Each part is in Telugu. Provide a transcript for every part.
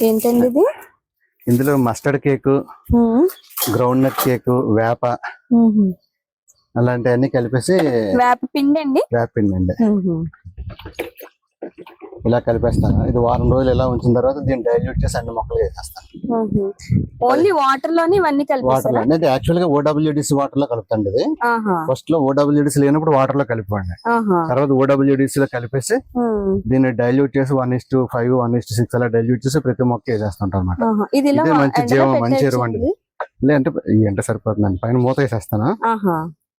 ఏంటండి ఇది? ఇందులో mustard cake, groundnut cake, వేప అలాంటివన్నీ కలిపేసి వేప పిండి అండి. వేప పిండి అండి. ఇలా కలిపేస్తాను. ఇది వారం రోజులు ఇలా ఉంచిన తర్వాత దీన్ని డైల్యూట్ చేసి అన్ని మొక్కలు వేసేస్తాను. ఓన్లీ వాటర్ లోని ఇవన్నీ వాటర్ అనేది యాక్చువల్ గా OWDC వాటర్ లో కలుపుతాండి. ఇది ఫస్ట్ లో OWDC లేనప్పుడు వాటర్ లో కలిపండి. తర్వాత OWDC లో కలిపేసి దీన్ని డైల్యూట్ చేసి 1:5, 1:6 అలా డైల్యూట్ చేసి ప్రతి మొక్క వేసేస్తుంటారు అన్నమాట. ఇది మంచి జీవం, మంచి ఎరువు అండి. లేదంటే ఎంట సరిపోతుందండి. పైన మూత వేసేస్తాను.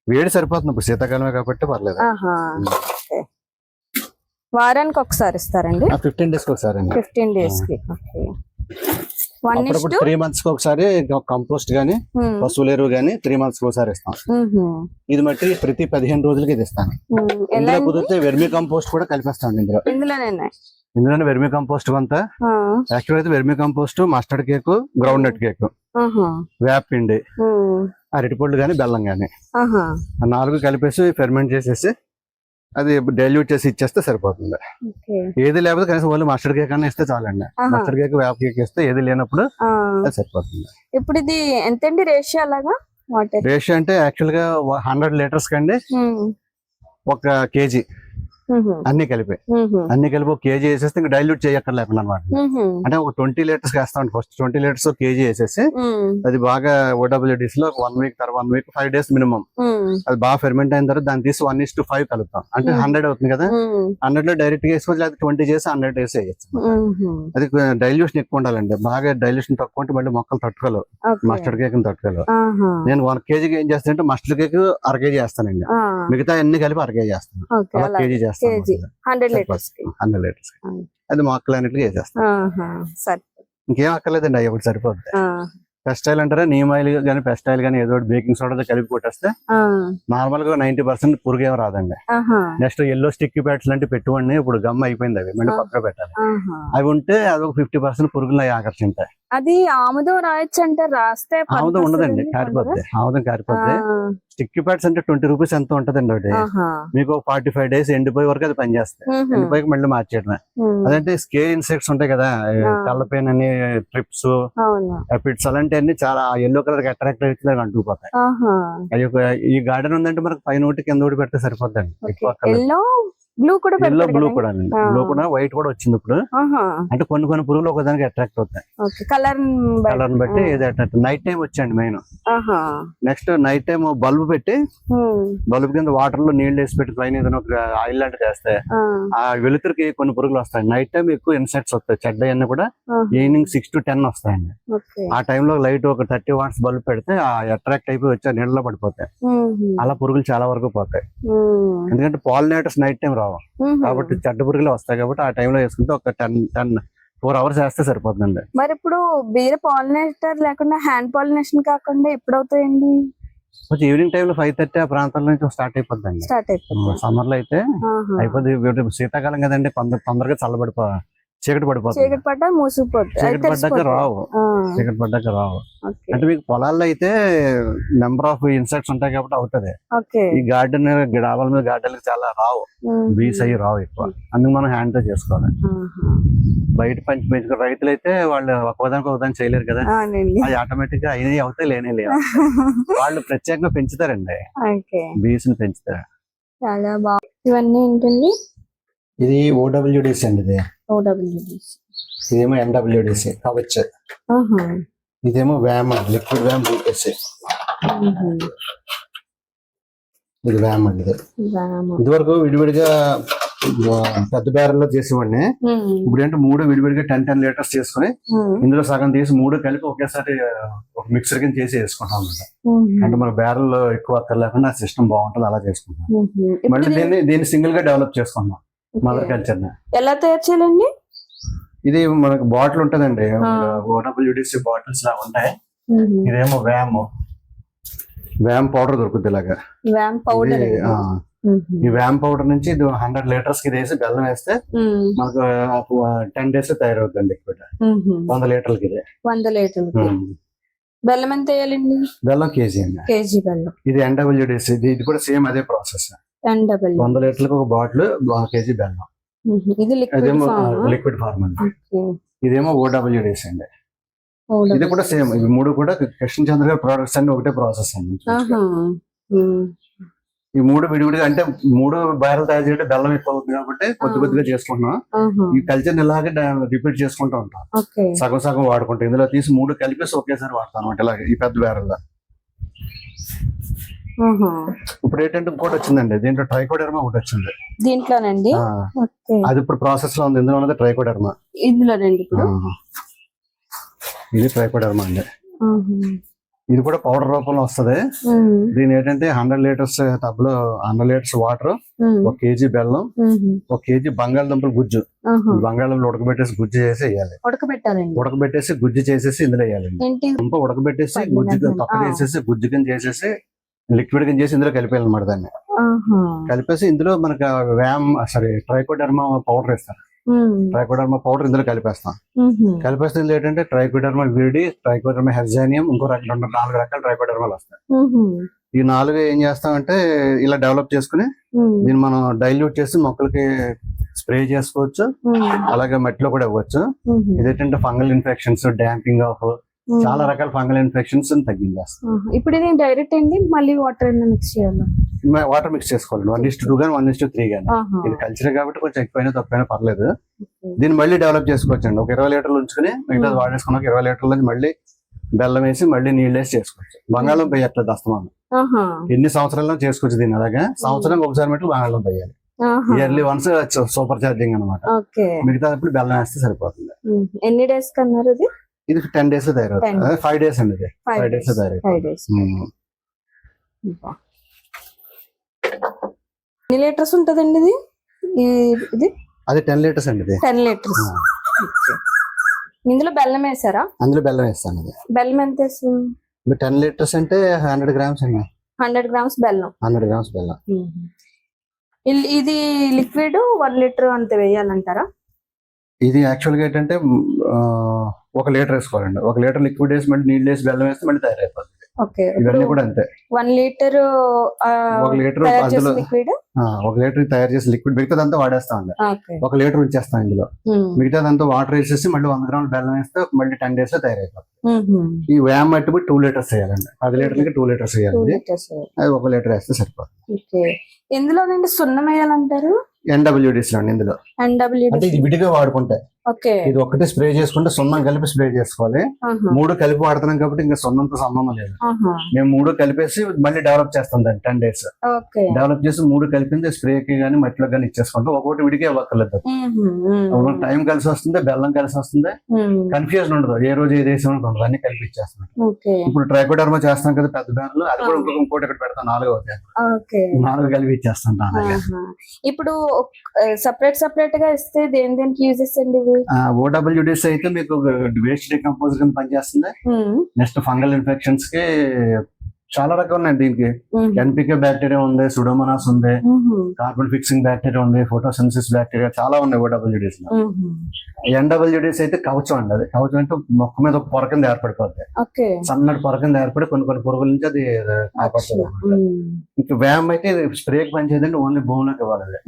వేడి సరిపోతుంది. ఇప్పుడు శీతాకాలమే కాబట్టి పర్లేదు. వారానికి ఒకసారి ఇస్తారండి? 15 డేస్ కి ఒకసారి అండి. 15 డేస్ కి. 3 మంత్స్ కి ఒకసారి కంపోస్ట్ గానీ పశువుల ఎరువు గానీ 3 మంత్స్ కి ఒకసారి ఇస్తాం. ఇది మట్టి ప్రతి 15 రోజులకి ఇది ఇస్తాను. ఇందులో కుదిరితే వెర్మి కంపోస్ట్ కూడా కలిపేస్తాను. ఇందులోనే వెర్మి కంపోస్ట్ కొంత, యాక్చువల్ అయితే vermicompost, mustard cake, groundnut cake, వేప పిండి, అరటిపళ్ళు గానీ బెల్లం గానీ 4 కలిపేసి ఫెర్మెంట్ చేసేసి అది డైల్యూట్ చేసి ఇచ్చేస్తే సరిపోతుంది. ఏది లేకపోతే కనీసం వాళ్ళు మస్టర్డ్ కేక్ అన్న ఇస్తే చాలండి. మస్టర్డ్ కేక్, వేప కేక్ ఇస్తే ఏది లేనప్పుడు అది సరిపోతుంది. ఇప్పుడు ఇది ఎంతండి రేషియో? అలాగా రేషియో అంటే యాక్చువల్ గా 100 లీటర్స్ కండి 1 కేజీ అన్ని కలిపి 1 కేజీ వేసేస్తే ఇంకా డైల్యూట్ చేయక్కర్లేకుండా అనమాట. అంటే ఒక 20 లీటర్స్ వేస్తాం. ఫస్ట్ 20 లీటర్స్ కేజీ వేసేసి అది బాగా OWDC లో 1 వీక్ తర్వాత 1 వీక్ 5 డేస్ మినిమం అది బాగా ఫెర్మెంట్ అయిన తర్వాత దాన్ని తీసి 1:5 కలుపుతాం. అంటే 100 అవుతుంది కదా. 100 లో డైరెక్ట్ గా వేసుకోవచ్చు, లేదా 20 చేసి 100 వేసి వేయచ్చు. అది డైల్యూషన్ ఎక్కువ ఉండాలండి. బాగా డైల్యూషన్ తక్కువ ఉంటే మళ్ళీ మొక్కలు తట్టుకోలేవు, మస్టర్డ్ కేక్ తట్టుకోలేవు. నేను 1 కేజీకి ఏం చేస్తానంటే మస్టర్డ్ కేక్ 1/2 కేజీ చేస్తానండి. మిగతా అన్ని కలిపి 1/2 కేజీ చేస్తాను. అలా కేజీ చేస్తాను. 100 లీటర్స్ అది మొక్కలన్నిటికీ వేసేస్తాను. ఇంకేం అక్కర్లేదండి. అవి ఒకటి సరిపోద్ది. పెస్టైల్ అంటారా, నీమ్ ఆయిల్ గానీ పెస్టైల్ గానీ ఏదో బేకింగ్ సోడా కలిపి కొట్టేస్తే నార్మల్ గా 90% పురుగు ఏం రాదండి. నెక్స్ట్ ఎల్లో స్టిక్ ప్యాడ్స్ లాంటి పెట్టుకోండి. ఇప్పుడు గమ్ అయిపోయింది, అవి మళ్ళీ పక్కన పెట్టాలి. అవి ఉంటే అదొక 50% పురుగులు ఆకర్షింటాయి. అది ఆముదం రాయొచ్చు అంటే రాస్తే ఆముదం ఉండదండి, కారిపోద్ది. ఆముదం కారిపోద్ది. స్టిక్ ప్యాడ్స్ అంటే 20 రూపీస్ ఎంత ఉంటదండి. ఒకటి మీకు 45 డేస్ ఎండిపోయే వరకు అది పనిచేస్తాయి. ఎండిపోయి మళ్ళీ మార్చేయడమే. అదంటే స్కే ఇన్సెక్ట్స్ ఉంటాయి కదా, కళ్ళపైన అని, ట్రిప్స్, ఎపిడ్స్ అలాంటివన్నీ చాలా ఎల్లో కలర్ కి అట్రాక్ట్ అయితే అంటుకుపోతాయి. అది ఈ గార్డెన్ ఉందంటే మనకు పైన ఒకటి కింద ఒకటి పెడితే సరిపోద్దండి. బ్లూ కూడా బ్లూ కూడా వైట్ కూడా వచ్చింది ఇప్పుడు. అంటే కొన్ని పురుగులు ఒకదానికి అట్రాక్ట్ అవుతాయి. కలర్ బట్టి నైట్ టైం వచ్చండి main. Next night time bulb పెట్టి బల్బ్ కింద వాటర్ లో నీళ్లు వేసి పెట్టి పైన ఏదైనా ఒక ఆయిల్ లాంటిది వేస్తే ఆ వెలుతురికి కొన్ని పురుగులు వస్తాయి. నైట్ టైం ఎక్కువ ఇన్సెక్ట్స్ వస్తాయి. చెడ్డ అన్ని కూడా ఈవినింగ్ 6 to 10 వస్తాయండి. ఆ టైంలో లైట్ ఒక 30 watts బల్బ్ పెడితే ఆ అట్రాక్ట్ అయిపోయి వచ్చి నీళ్ళలో పడిపోతాయి. అలా పురుగులు చాలా వరకు పోతాయి. ఎందుకంటే పాలినేటర్స్ నైట్ టైం రావు కాబట్టి చెడ్డ పురుగులు వస్తాయి. కాబట్టి ఆ టైంలో వేసుకుంటే ఒక 4 hours వేస్తే సరిపోతుందండి. మరి ఇప్పుడు బీర పాలినేటర్ లేకుండా హ్యాండ్ పాలినేషన్ కాకుండా ఎప్పుడు అవుతాయండి? ఈవినింగ్ టైంలో 5:30 ఆ ప్రాంతాల నుంచి స్టార్ట్ అయిపోద్దండి. సమ్మర్ లో అయితే అయిపోద్ది. శీతాకాలం కదండి, తొందరగా చీకటి పడిపోతుంది. చీకటి పడ్డాక రావు. అంటే మీకు పొలాల్లో అయితే నెంబర్ ఆఫ్ ఇన్సెక్ట్స్ ఉంటాయి కాబట్టి అవుతుంది. ఈ గార్డెన్ డాబాల మీద గార్డెన్ చాలా రావు, బీస్ అయ్యి రావు ఎక్కువ. అందుకు మనం హ్యాండ్ తో చేసుకోవాలి. బయట పెంచుకున్న రైతులు అయితే వాళ్ళు ఒకదానికి చేయలేరు కదా. అది ఆటోమేటిక్ గా అయినవి అవుతాయి, లేనే లేవు. వాళ్ళు ప్రత్యేకంగా పెంచుతారండి, బీస్ ని పెంచుతారు. చాలా బాగుంది. ఇవన్నీ ఏంటండి? ఇది OWDC అండి. ఇదేమో MWDC కవచ్. ఇదేమో వ్యామ్, లిక్విడ్ వ్యామ్ BPC. ఇది వ్యామ్ అండి. ఇది వరకు విడివిడిగా పెద్ద బేరల్లో చేసేవాడిని. ఇప్పుడు ఏంటంటే 3 విడివిడిగా 10 లీటర్స్ చేసుకుని ఇందులో సగం తీసి 3 కలిపి ఒకేసారి ఒక మిక్సర్ కింద చేసి వేసుకుంటాం అన్నమాట. అంటే మన బేరల్లో ఎక్కువ అక్కర్లేకుండా సిస్టమ్ బాగుంటుంది, అలా చేసుకుంటాం. మళ్ళీ దీన్ని సింగిల్ గా డెవలప్ చేసుకుంటాం. మదర్ కల్చర్ ఎలా తయారు చేయాలండి? ఇది మనకు బాటిల్ ఉంటదండి, OWDC బాటిల్స్ లా ఉంటాయి. ఇదేమో వ్యామ్ పౌడర్ దొరుకుతుంది. ఇలాగా ఈ వ్యామ్ పౌడర్ నుంచి 100 లీటర్స్ కి వేసి బెల్లం వేస్తే మనకు 10 days తయారవుతుంది. లిక్విడ్ 100 లీటర్లకి. 100 లీటర్లకి బెల్లం ఎంత వేయాలండి? బెల్లం కేజీ అండి. కేజీ బెల్లం. ఇది NWDC. ఇది కూడా సేమ్ అదే ప్రాసెస్. 100 లీటర్లకు ఒక బాటిల్, 1 కేజీ బెల్లం. ఇది లిక్విడ్ అదేమో ఫామ్. లిక్విడ్ ఫార్మ్ అండి. ఇదేమో OWDs అండి. ఇది కూడా సేమ్. ఇవి మూడు కూడా కృష్ణ చంద్ర గారి ప్రొడక్ట్స్ అన్ని ఒకటే ప్రాసెస్ అండి. ఈ మూడు విడివిడిగా అంటే 3 బ్యారెల్ తయారు చేయడం బెల్లం ఎక్కువ అవుతుంది కాబట్టి కొద్ది కొద్దిగా చేసుకుంటున్నాం. ఈ కల్చర్ ఇలాగే రిపీట్ చేసుకుంటూ ఉంటాం, సగం సగం వాడుకుంటాం. ఇందులో తీసి 3 కలిపేసి ఒకేసారి వాడతాం అనమాట ఇలాగే ఈ పెద్ద బ్యారెల్. ఇప్పుడు ఏంటంటే ఇంకోటి వచ్చిందండి, దీంట్లో ట్రైకోడెర్మా ఒకటి వచ్చింది దీంట్లోనండి. అది ఇప్పుడు ప్రాసెస్ లో ఉంది. ఇందులో ఉన్నది ట్రైకోడెర్మా. ఇందులోనండి ఇప్పుడు ఇది ట్రైకోడెర్మా అండి. ఇది కూడా పౌడర్ రూపంలో వస్తది. దీని ఏంటంటే 100 లీటర్స్ టబ్ లో 100 లీటర్స్ వాటర్, 1 కేజీ బెల్లం, 1 కేజీ బంగాళదుంపల గుజ్జు. బంగాళదుంపలు ఉడకబెట్టేసి గుజ్జు చేసి వేయాలి. ఉడకబెట్టేసి గుజ్జు చేసేసి ఇందులో వేయాలండి. దుంప ఉడకబెట్టేసి గుజ్జు తొక్క చేసేసి గుజ్జు కింద చేసేసి లిక్విడ్ కింద చేసి ఇందులో కలిపేయాలన్నమాట. దాన్ని కలిపేసి ఇందులో మనకి ట్రైకోడెర్మా పౌడర్ వేస్తారు. ట్రైకోడెర్మా పౌడర్ ఇందులో కలిపేస్తాం. కలిపేస్తే ఇందులో ఏంటంటే ట్రైకోడెర్మా విరిడి, ట్రైకోడెర్మా హెర్జానియం, ఇంకో 4 రకాల ట్రైకోడెర్మాలు వస్తాయి. ఈ 4 ఏం చేస్తామంటే ఇలా డెవలప్ చేసుకుని దీన్ని మనం డైల్యూట్ చేసి మొక్కలకి స్ప్రే చేసుకోవచ్చు, అలాగే మట్టిలో కూడా ఇవ్వచ్చు. ఇదేంటంటే ఫంగల్ ఇన్ఫెక్షన్స్, డాంపింగ్ ఆఫ్ చాలా రకాల ఫంగల్ ఇన్ఫెక్షన్స్ తగ్గించేస్తాం. ఇప్పుడు ఇది డైరెక్ట్ అండి, మళ్ళీ వాటర్ మిక్స్ చేయాలి. వాటర్ మిక్స్ చేసుకోవాలి 1:2 గానీ 1:3 గానీ. ఇది కల్చర్ కాబట్టి కొంచెం ఎక్కువైనా తక్కువైనా పర్లేదు. దీన్ని మళ్ళీ డెవలప్ చేసుకోవచ్చు అండి. ఒక 20 లీటర్లు ఉంచుకుని మిగతా వాడేసుకున్నాక 20 లీటర్ల నుంచి మళ్ళీ బెల్లం వేసి మళ్ళీ నీళ్ళు వేసి చేసుకోవచ్చు. బంగాళం వేయట్లేదు అస్తమానం. ఎన్ని సంవత్సరాల్లో చేసుకోవచ్చు దీన్ని. అలాగే సంవత్సరం ఒకసారి మట్టి బంగాళం వేయాలి. ఇయర్లీ వన్స్ సూపర్ ఛార్జింగ్ అనమాట. మిగతా ఇప్పుడు బెల్లం వేస్తే సరిపోతుంది. ఎన్ని డేస్ కన్నారు ఇది? ఇది 10 days తయారవుతుంది. 5 days అండి. ఇది 5 days తయారవుతుంది. ఎన్ని లీటర్స్ ఉంటదండి ఇది? ఇది అది 10 లీటర్స్ అండి. ఇది 10 లీటర్స్. ఇందులో బెల్లం వేసారా? అందులో బెల్లం వేస్తాను. అది బెల్లం ఎంత వేస్తాం? 10 లీటర్స్ అంటే 100 grams అండి. 100 grams బెల్లం. 100 grams బెల్లం. ఇది లిక్విడ్ 1 లీటర్ అంత వేయాలంటారా? ఇది యాక్చువల్గా ఏంటంటే 1 లీటర్ వేసుకోవాలండి. 1 లీటర్ లిక్విడ్ వేసి మళ్ళీ నీళ్ళు వేసి బెల్లం వేస్తే మళ్ళీ తయారైపోతుంది. ఇవన్నీ కూడా అంతే. 1 లీటర్ 1 లీటర్ అందులో 1 లీటర్ తయారు చేసి లిక్విడ్ మిగతాదంతా వాడేస్తాం అండి. 1 లీటర్ ఉంచేస్తాం ఇందులో. మిగతాదంతా వాటర్ వేసేసి మళ్ళీ 100 grams బెల్లం వేస్తే మళ్ళీ 10 days లో తయారైపోతుంది. ఈ వ్యామ్ మట్టి 2 లీటర్స్ వేయాలండి. 10 లీటర్లకి 2 లీటర్స్ వేయాలి. అది 1 లీటర్ వేస్తే సరిపోతుంది. ఎందులో సున్నం వేయాలంటారు? NWDs లో అండి. ఇందులో అంటే ఇది విడిగా వాడుకుంటే ఇది ఒక్కటే స్ప్రే చేసుకుంటే సున్నం కలిపి స్ప్రే చేసుకోవాలి. 3 కలిపి వాడుతున్నాం కాబట్టి ఇంకా సున్నంతో సంబంధం లేదు. మేము 3 కలిపేసి మళ్ళీ డెవలప్ చేస్తాం దాన్ని 10 days. డెవలప్ చేసి 3 కలిపింది స్ప్రేకి గానీ మట్టిలో కానీ ఇచ్చేసుకుంటాం. ఒక్కొక్కటి విడిగా ఇవ్వక్కర్లేదు. టైం కలిసి వస్తుంది, బెల్లం కలిసి వస్తుంది, కన్ఫ్యూజన్ ఉండదు. ఏ రోజు ఏది వేసి ఉండదు, అన్ని కలిపి ఇచ్చేస్తున్నాం. ఇప్పుడు ట్రైకోడెర్మా చేస్తాం కదా పెద్ద బ్యాన్లు, అది కూడా ఇంకోటి ఇక్కడ పెడతాం 4 కలిపి ఇచ్చేస్తాం. ఇప్పుడు సెపరేట్ గా ఇస్తే దేనికి యూజెస్ అండి? OWDs అయితే మీకు వేస్ట్ డికంపోజర్ కింద పనిచేస్తుంది. నెక్స్ట్ ఫంగల్ ఇన్ఫెక్షన్స్ కి చాలా రకాలు ఉన్నాయి. దీనికి NPK బ్యాక్టీరియా ఉంది, సుడోమోనాస్ ఉంది, కార్బన్ ఫిక్సింగ్ బ్యాక్టీరియా ఉంది, ఫోటోసిన్సిస్ బ్యాక్టీరియా చాలా ఉన్నాయి OWDs లో. NWDs అయితే కవచం అండి. అది కవచం అంటే మొక్క మీద ఒక పొర కింద ఏర్పడిపోతుంది. సన్నటి పొర కింద ఏర్పడి కొన్ని పురుగుల నుంచి అది కాపాడుతుంది. ఇంకా వ్యామ్ అయితే స్ప్రేకి పనిచేయదండి, ఓన్లీ భూమిలోకి ఇవ్వాలి.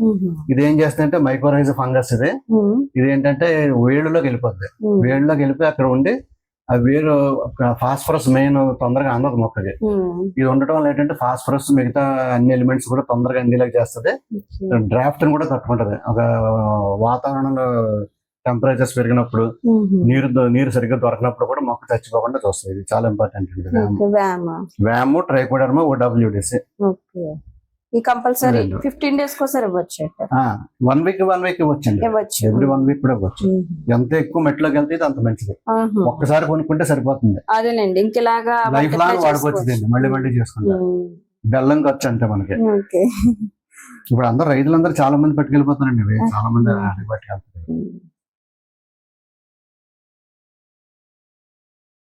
ఇది ఏం చేస్తుందంటే మైక్రోరైజా ఫంగస్. ఇది ఏంటంటే వేళ్ళలోకి వెళ్ళిపోద్ది. వేళ్ళలోకి వెళ్ళిపోయి అక్కడ ఉండి ఆ వేరు ఫాస్ఫరస్ మెయిన్ తొందరగా అందదు మొక్కకి. ఇది ఉండటం వల్ల ఏంటంటే ఫాస్ఫరస్ మిగతా అన్ని ఎలిమెంట్స్ కూడా తొందరగా అందేలాగా చేస్తుంది. డ్రాఫ్ట్ కూడా తట్టుకుంటది. ఒక వాతావరణంలో టెంపరేచర్స్ పెరిగినప్పుడు నీరు సరిగ్గా దొరకనప్పుడు కూడా మొక్క చచ్చిపోకుండా చూస్తుంది. ఇది చాలా ఇంపార్టెంట్. వ్యామ్, ట్రైకోడెర్మా, OWDs ఈ కంపల్సరీ 15 days కోసారి ఇవ్వచ్చు. 1 week ఇవ్వచ్చండి. ఎవ్రీ 1 week కూడా ఇవ్వచ్చు. ఎంత ఎక్కువ మెట్లోకి వెళ్తే అంత మంచిది. ఒక్కసారి కొనుక్కుంటే సరిపోతుంది. అదేనండి, ఇంకెలాగా లైఫ్ లాంగ్ వాడుకోవచ్చు. మళ్ళీ చేసుకుంటాం. బెల్లం ఖర్చు అంటే మనకి. ఇప్పుడు అందరూ రైతులందరూ చాలా మంది పట్టుకెళ్ళిపోతారండి. చాలా మంది పట్టుకెళ్తారు.